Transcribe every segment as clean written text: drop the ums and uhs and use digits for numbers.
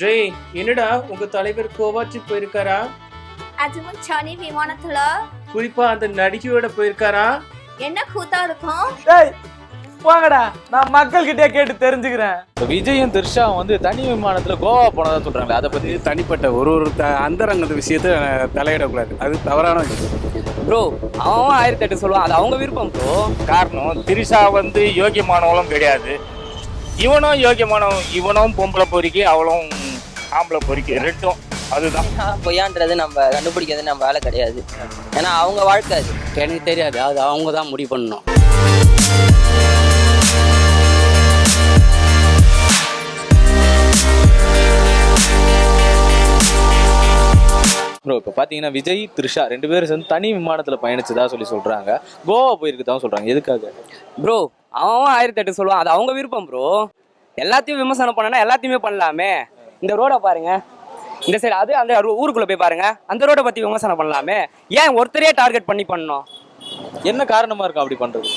ஜெய், என்னடா உங்க தலைவர் கோவாச்சு போயிருக்காரா? அதுவும் சனி விமானத்துல குறிப்பா அந்த நடிகையோட போயிருக்காரா? என்ன கூத்தா இருக்கும்? டேய் போங்கடா, நான் மக்கள்கிட்டே கேட்டு தெரிஞ்சுக்கிறேன். விஜயும் த்ரிஷாவும் வந்து தனி விமானத்துல கோவா போனதா சொல்றாங்களே, அதை பத்தி தனிப்பட்ட ஒரு அந்தரங்கத்து விஷயத்தை தலையிடக்கூடாது, அது தவறான விஷயம். ப்ரோ அவன் 1008 சொல்லுவான், அது அவங்க விருப்பம் ப்ரோ. காரணம் திரிஷா வந்து யோக்கியமானவளும் கிடையாது, இவனும் யோக்கியமானவன். இவனும் பொம்பளை பொறுக்கி, அவளும் ஆம்பளை பொறுக்கி, ரெண்டும். அதுதான் பொய்யான்றது நம்ம கண்டுபிடிக்கிறது நம்ம வேலை கிடையாது. ஏன்னா அவங்க வாழ்க்கை அது. எனக்கு தெரியாது, அது அவங்க தான் முடிவு பண்ணணும். ப்ரோ இப்போ பார்த்தீங்கன்னா விஜய் த்ரிஷா 2 பேரும் சேர்ந்து தனி விமானத்தில் பயணிச்சதா சொல்றாங்க. கோவா போயிருக்குதான் சொல்றாங்க. எதுக்காக ப்ரோ அவன் 1008 சொல்லுவான், அது அவங்க விருப்பம் ப்ரோ. எல்லாத்தையும் விமர்சனம் பண்ணனா எல்லாத்தையுமே பண்ணலாமே. இந்த ரோடை பாருங்க, இந்த சைடு அது அந்த ஊருக்குள்ள போய் பாருங்க, அந்த ரோடை பத்தி விமர்சனம் பண்ணலாமே. ஏன் ஒருத்தரையே டார்கெட் பண்ணி பண்ணணும்? என்ன காரணமா இருக்கும் அப்படி பண்றது?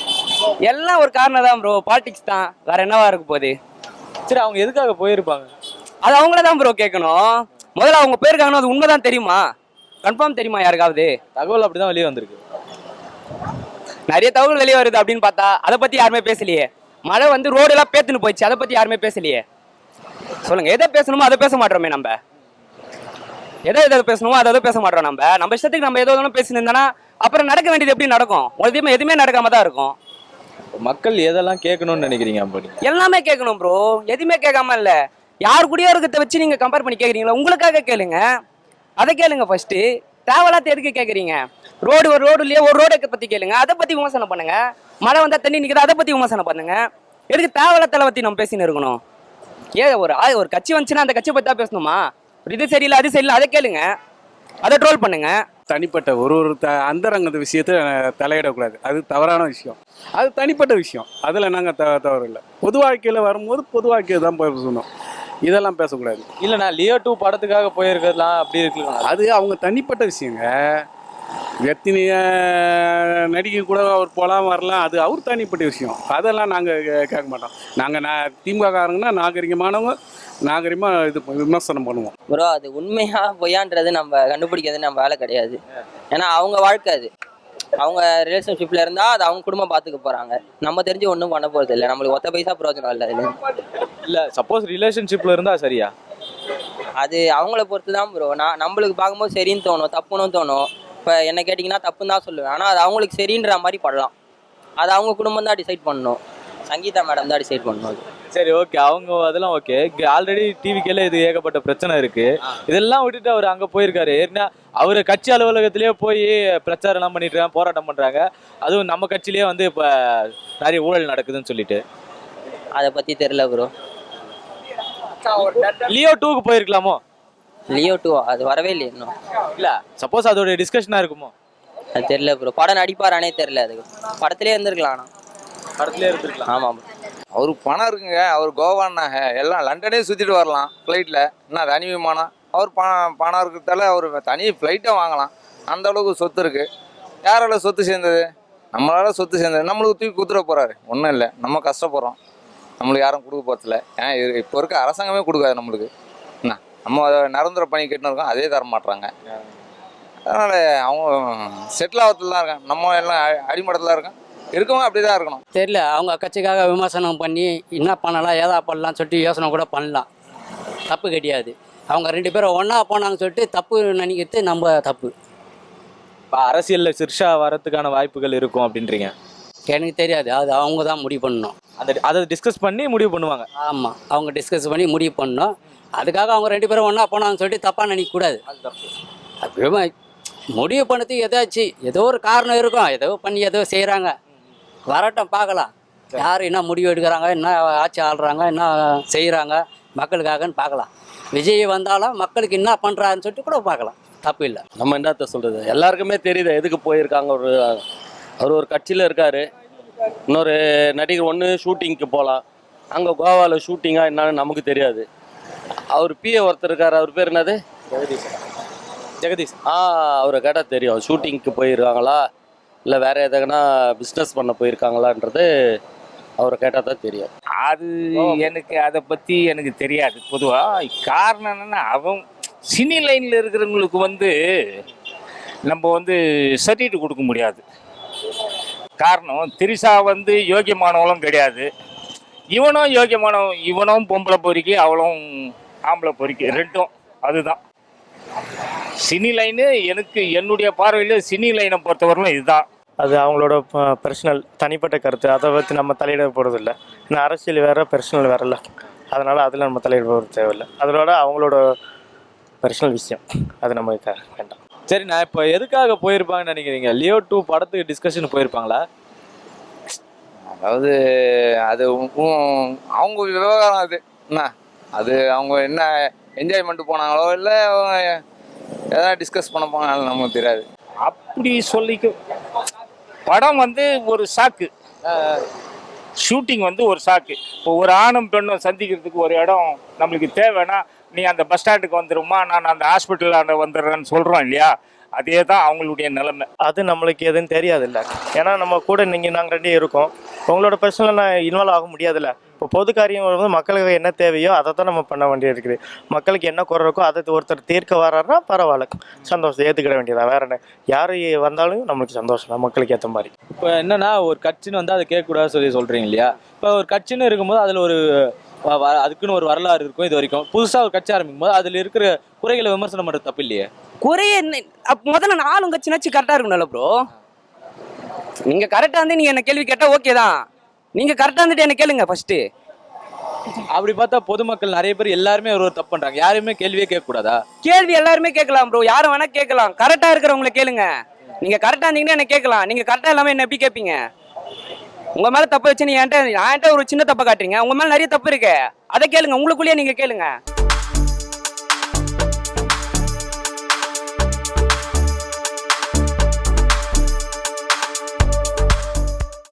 எல்லாம் ஒரு காரணம் தான் ப்ரோ, பாலிடிக்ஸ் தான், வேற என்னவா இருக்க போகுது? சரி, அவங்க எதுக்காக போயிருப்பாங்க? அது அவங்கள தான் ப்ரோ கேட்கணும். முதல்ல அவங்க போயிருக்காங்கன்னு அது உண்மைதான் தெரியுமா? கன்ஃபார்ம் தெரியுமா யாருக்காவது? தகவல் அப்படிதான் வெளியே வந்திருக்கு. நிறைய தகவல் வெளியே வருது அப்படின்னு பார்த்தா அதை பத்தி யாருமே பேசலையே. மழை வந்து ரோடு எல்லாம் பேத்துன்னு போயிடுச்சு, அதை பத்தி யாருமே பேசலையே. சொல்லுங்க, எதை பேசணுமோ அதை பேச மாட்டோமே. நம்ம எதை பேசணுமோ அதை பேச மாட்டோம். நம்ம இஷ்டத்துக்கு நம்ம ஏதோ பேசினு இருந்தானா அப்புறம் நடக்க வேண்டியது எப்படி நடக்கும்? எதுவுமே நடக்காம தான் இருக்கும். மக்கள் எதெல்லாம் கேட்கணும்னு நினைக்கிறீங்க? அப்படி எல்லாமே கேட்கணும் ப்ரோ, எதுவுமே கேட்காம இல்ல. யாரு கூடயோ இருக்கிறத வச்சு நீங்க கம்பேர் பண்ணி கேட்குறீங்களா? உங்களுக்காக கேளுங்க, அதை கேளுங்க ஃபர்ஸ்ட். தேவையில்லாத எதுக்கு கேட்குறீங்க? ஒரு ரோடுலயே ஒரு ரோடை பத்தி கேளுங்க, அதை பத்தி விமர்சனம் பண்ணுங்க. மழை வந்தா தண்ணி நிற்குது, அதை பத்தி விமர்சனம் பண்ணுங்க. எதுக்கு தேவையில்லாத பத்தி நம்ம பேசின்னு இருக்கணும்? ஒரு கட்சி வந்துச்சுன்னா அந்த கட்சியை பத்தி தான் பேசணுமா? இது சரியில்லை அது சரியில்லை அதை கேளுங்க, அதை ட்ரோல் பண்ணுங்க. தனிப்பட்ட ஒரு அந்தரங்கத்து விஷயத்தை தலையிடக்கூடாது, அது தவறான விஷயம். அது தனிப்பட்ட விஷயம், அதில் நாங்கள் தவறு இல்லை. பொது வாழ்க்கையில் வரும்போது பொது வாழ்க்கையை தான் பேசணும், இதெல்லாம் பேசக்கூடாது. இல்லைண்ணா, லியோ 2 படத்துக்காக போயிருக்கலாம் அப்படி இருக்கலாம். அது அவங்க தனிப்பட்ட விஷயங்க. எத்தனைய நடிகை கூட அவர் போகலாம் வரலாம், அது அவர் தனிப்பட்ட விஷயம். அதெல்லாம் நாங்கள் கேட்க மாட்டோம். நாங்கள் திமுககாரங்கன்னா நாகரிகமாக இது விமர்சனம் பண்ணுவோம். ப்ரோ அது உண்மையா பொய்யான்றது நம்ம கண்டுபிடிக்கிறது நம்ம வேலை கிடையாது. ஏன்னா அவங்க வாழ்க்கை அது. அவங்க ரிலேஷன்ஷிப்ல இருந்தா அது அவங்க குடும்பம் பார்த்துக்க போறாங்க. நம்ம தெரிஞ்சு ஒன்றும் பண்ண போறது இல்லை. நம்மளுக்கு ஒத்த பைசா பிரயோஜனம் இல்லை. இல்லை, சப்போஸ் ரிலேஷன்ஷிப்ல இருந்தா சரியா? அது அவங்கள பொறுத்து தான் ப்ரோ. நம்மளுக்கு பார்க்கும்போது சரின்னு தோணும், தப்புன்னு தோணும். இப்போ என்ன கேட்டிங்கன்னா தப்புன்னு தான் சொல்லுவேன். ஆனால் அது அவங்களுக்கு சரின்ற மாதிரி பண்ணலாம். அது அவங்க குடும்பம் தான் டிசைட் பண்ணணும். சங்கீதா மேடம் தான் டிசைட் பண்ணணும் அது. சரி, ஓகே, அவங்க அதெல்லாம் ஓகே. ஆல்ரெடி டிவிக்கெல்லாம் இது ஏகப்பட்ட பிரச்சனை இருக்கு. இதெல்லாம் விட்டுட்டு அவர் அங்கே போயிருக்காரு. ஏன்னா அவர் கட்சி அலுவலகத்திலேயே போய் பிரச்சாரம் எல்லாம் பண்ணிட்டு இருக்காங்க, போராட்டம் பண்றாங்க. அதுவும் நம்ம கட்சியிலேயே வந்து இப்போ நிறைய ஊழல் நடக்குதுன்னு சொல்லிட்டு. அதை பற்றி தெரில ப்ரோ. லியோ 2க்கு போயிருக்கலாமோ? லியோ 2 அது வரவே இல்லை இன்னும். இல்லை, சப்போஸ் அதோட டிஸ்கஷனாக இருக்குமோ? அது தெரில ப்ரோ. படம் நடிப்பாரானே தெரில. அதுக்கு படத்துலேயே இருந்திருக்கலாம். ஆனால் படத்துலேயே இருந்திருக்கலாம். ஆமாம். அவருக்கு பணம் இருக்குங்க. அவர் கோவான்னாங்க எல்லாம் லண்டனே சுற்றிட்டு வரலாம் ஃப்ளைட்டில். என்ன தனி விமானம்? அவர் பணம் இருக்கிறதால அவர் தனி ஃப்ளைட்டை வாங்கலாம். அந்த அளவுக்கு சொத்து இருக்குது. யாரால சொத்து சேர்ந்தது? நம்மளால சொத்து சேர்ந்தது. நம்மளுக்கு தூக்கி குத்துற போகிறாரு. ஒன்றும் இல்லை, நம்ம கஷ்டப்படுறோம். நம்மளுக்கு யாரும் கொடுக்க போகிறதில்ல. ஏன்னா இப்போ இருக்க அரசாங்கமே கொடுக்காது நம்மளுக்கு. என்ன நம்ம நிரந்தர பணி கட்டினு இருக்கோம், அதே தர மாட்டுறாங்க. அதனால் அவங்க செட்டில் ஆகிறதுல தான் இருக்காங்க. நம்ம எல்லாம் அடிமட்டத்தில் இருக்கோம். இருக்கவங்க அப்படி தான் இருக்கணும். தெரியல, அவங்க கட்சிக்காக விமர்சனம் பண்ணி என்ன பண்ணலாம் ஏதா பண்ணலாம்னு சொல்லிட்டு யோசனை கூட பண்ணலாம், தப்பு கிடையாது. அவங்க 2 பேரும் ஒன்றா போனாங்கன்னு சொல்லிட்டு தப்பு நினைக்கிறது நம்ம தப்பு. இப்போ அரசியலில் த்ரிஷா வரத்துக்கான வாய்ப்புகள் இருக்கும் அப்படின்றீங்க? எனக்கு தெரியாது, அது அவங்க தான் முடிவு பண்ணணும். அதை டிஸ்கஸ் பண்ணி முடிவு பண்ணுவாங்க. ஆமாம், அவங்க டிஸ்கஸ் பண்ணி முடிவு பண்ணணும். அதுக்காக அவங்க 2 பேரும் ஒன்றா போனாங்கன்னு சொல்லிட்டு தப்பாக நினைக்கக்கூடாது. அது தப்பு. அப்படியே முடிவு பண்ணதுக்கு ஏதோ ஒரு காரணம் இருக்கும், ஏதோ பண்ணி ஏதோ செய்கிறாங்க. வரட்டும், பார்க்கலாம் யார் என்ன முடிவு எடுக்கிறாங்க, என்ன ஆட்சி ஆள்றாங்க, என்ன செய்கிறாங்க மக்களுக்காகன்னு பார்க்கலாம். விஜய் வந்தாலும் மக்களுக்கு என்ன பண்ணுறாருன்னு சொல்லிட்டு கூட பார்க்கலாம், தப்பு இல்லை. நம்ம என்னத்த சொல்கிறது, எல்லாருக்குமே தெரியுது எதுக்கு போயிருக்காங்க. அவர் ஒரு கட்சியில் இருக்கார். இன்னொரு நடிகர் ஒன்று ஷூட்டிங்க்கு போகலாம். அங்கே கோவாவில் ஷூட்டிங்காக என்னன்னு நமக்கு தெரியாது. அவர் பிஏ ஒருத்தர் இருக்கார், அவர் பேர் என்னது? ஜெகதீஷ். அவரை கேட்டால் தெரியும். ஷூட்டிங்க்கு போயிருக்காங்களா இல்லை வேறு எதுனா பிஸ்னஸ் பண்ண போயிருக்காங்களான்றது அவரை கேட்டால் தான் தெரியும். அது எனக்கு அதை பற்றி எனக்கு தெரியாது. பொதுவாக காரணம் என்னென்னா, அவன் சினி லைனில் இருக்கிறவங்களுக்கு வந்து நம்ம வந்து சர்டிஃபிகேட் கொடுக்க முடியாது. காரணம், திரிஷா வந்து யோகியமானவளும் கிடையாது, இவனும் யோகியமானவன். இவனும் பொம்பளை பொறுக்கி, அவளும் ஆம்பளை பொறுக்கி, ரெண்டும். அதுதான் சினி லைனு. எனக்கு என்னுடைய பார்வையில் சினி லைனை பொறுத்தவரையிலும் இதுதான். அது அவங்களோட பர்சனல் தனிப்பட்ட கருத்து, அதை பற்றி நம்ம தலையிட போகிறதில்ல. ஏன்னா அரசியல் வேறு, பர்சனல் வேறல்ல. அதனால் அதில் நம்ம தலையிட போகிறது தேவையில்லை. அதோட அவங்களோட பர்சனல் விஷயம், அது நமக்கு வேண்டாம். சரி, நான் இப்போ எதுக்காக போயிருப்பாங்கன்னு நினைக்கிறீங்க? லியோ 2 படத்துக்கு டிஸ்கஷன் போயிருப்பாங்களா? அதாவது அது அவங்க விவகாரம். அது என்ன, அது அவங்க என்ன என்ஜாய்மெண்ட் போனாங்களோ இல்லை எதாவது டிஸ்கஸ் பண்ண போனாலும் நமக்கு தெரியாது. அப்படி சொல்லிக்க, படம் வந்து ஒரு சாக்கு, ஷூட்டிங் வந்து ஒரு சாக்கு. இப்போ ஒரு ஆணும் பெண்ணும் சந்திக்கிறதுக்கு ஒரு இடம் நம்மளுக்கு தேவைன்னா, நீ அந்த பஸ் ஸ்டாண்டுக்கு வந்துடுமா, நான் அந்த ஹாஸ்பிட்டலில் வந்துடுறேன்னு சொல்கிறோம் இல்லையா? அதே தான் அவங்களுடைய நிலைமை. அது நம்மளுக்கு எதுவும் தெரியாதுல்ல. ஏன்னா நம்ம கூட நாங்கள் ரெண்டே இருக்கோம். உங்களோட பர்சனலாக நான் இன்வால்வ் ஆக முடியாதுல்ல. இப்போ பொது காரியம் வரும்போது மக்களுக்கு என்ன தேவையோ அதை தான் நம்ம பண்ண வேண்டியது இருக்குது. மக்களுக்கு என்ன குறை இருக்கோ அதை ஒருத்தர் தீர்க்க வர்றாருன்னா பரவாயில்ல, சந்தோஷம், ஏற்றுக்கிட வேண்டியதான். வேற என்ன, யார் வந்தாலும் நம்மளுக்கு சந்தோஷம் தான், மக்களுக்கு ஏற்ற மாதிரி. இப்போ என்னன்னா, ஒரு கட்சின்னு வந்து அதை கேட்கக்கூடாது சொல்கிறீங்க இல்லையா? இப்போ ஒரு கட்சின்னு இருக்கும்போது அதில் ஒரு அதுக்குன்னு ஒரு வரலாறு இருக்கும். இது வரைக்கும் புதுசாக ஒரு கட்சி ஆரம்பிக்கும் போது அதில் இருக்கிற குறைகளை விமர்சனம் பண்ணுறது தப்பு இல்லையே? குறைய முதல்ல நாலும் கட்சினாச்சு கரெக்டாக இருக்கணும்ல ப்ரோ. நீங்கள் கரெக்டாக வந்து நீங்கள் என்ன கேள்வி கேட்டால் ஓகே தான். நீங்கள் கரெக்டாக வந்துட்டு என்ன கேளுங்க ஃபர்ஸ்ட்டு. அப்படி பார்த்தா பொதுமக்கள் நிறைய பேர் எல்லாருமே ஒரு தப்பு பண்ணுறாங்க. யாருமே கேள்வியே கேட்கக்கூடாதா? கேள்வி எல்லாருமே கேட்கலாம் ப்ரோ, யாரும் வேணா கேட்கலாம். கரெக்டாக இருக்கிறவங்களை கேளுங்க. நீங்கள் கரெக்டாக இருந்தீங்கன்னா என்ன கேட்கலாம். நீங்கள் கரெக்டாக இல்லாமல் என்ன எப்படி கேட்பீங்க? உங்கள் மேலே தப்பு வச்சு நீ என்கிட்ட ஒரு சின்ன தப்பை காட்டுறீங்க. உங்கள் மேலே நிறைய தப்பு இருக்கு, அதை கேளுங்க. உங்களுக்குள்ளேயே நீங்கள் கேளுங்க.